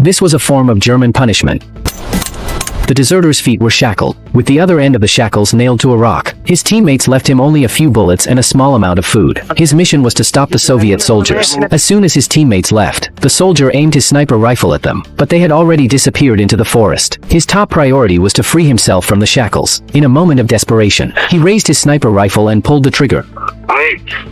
This was a form of German punishment. The deserter's feet were shackled, with the other end of the shackles nailed to a rock. His teammates left him only a few bullets and a small amount of food. His mission was to stop the Soviet soldiers. As soon as his teammates left, the soldier aimed his sniper rifle at them, but they had already disappeared into the forest. His top priority was to free himself from the shackles. In a moment of desperation, he raised his sniper rifle and pulled the trigger.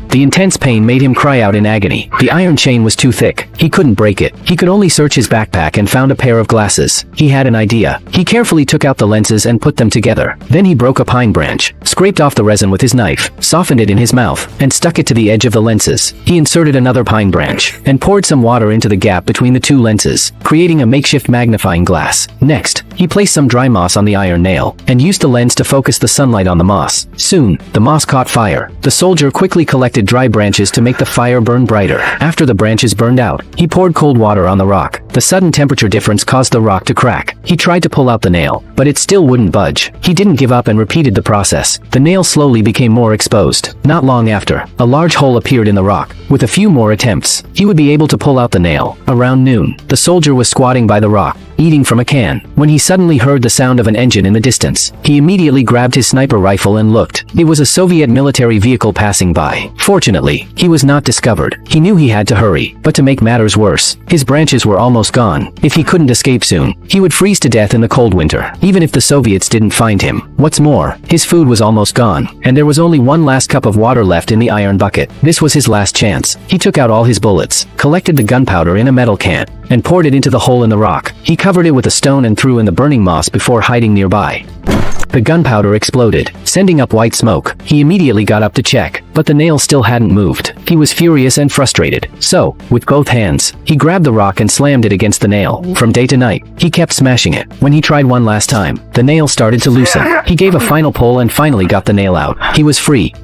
The intense pain made him cry out in agony. The iron chain was too thick. He couldn't break it. He could only search his backpack and found a pair of glasses. He had an idea. He carefully took out the lenses and put them together. Then he broke a pine branch, scraped off the resin with his knife, softened it in his mouth, and stuck it to the edge of the lenses. He inserted another pine branch, and poured some water into the gap between the two lenses, creating a makeshift magnifying glass. Next, he placed some dry moss on the iron nail, and used the lens to focus the sunlight on the moss. Soon, the moss caught fire. The soldier quickly collected dry branches to make the fire burn brighter. After the branches burned out, he poured cold water on the rock. The sudden temperature difference caused the rock to crack. He tried to pull out the nail, but it still wouldn't budge. He didn't give up and repeated the process. The nail slowly became more exposed. Not long after, a large hole appeared in the rock. With a few more attempts, he would be able to pull out the nail. Around noon, the soldier was squatting by the rock, eating from a can, when he suddenly heard the sound of an engine in the distance. He immediately grabbed his sniper rifle and looked. It was a Soviet military vehicle passing by. Fortunately, he was not discovered. He knew he had to hurry, but to make matters worse, his branches were almost gone. If he couldn't escape soon, he would freeze to death in the cold winter, even if the Soviets didn't find him. What's more, his food was almost gone, and there was only one last cup of water left in the iron bucket. This was his last chance. He took out all his bullets, collected the gunpowder in a metal can, and poured it into the hole in the rock. He covered it with a stone and threw in the burning moss before hiding nearby. The gunpowder exploded, sending up white smoke. He immediately got up to check, but the nail still hadn't moved. He was furious and frustrated. So, with both hands, he grabbed the rock and slammed it against the nail. From day to night, he kept smashing it. When he tried one last time, the nail started to loosen. He gave a final pull and finally got the nail out. He was free.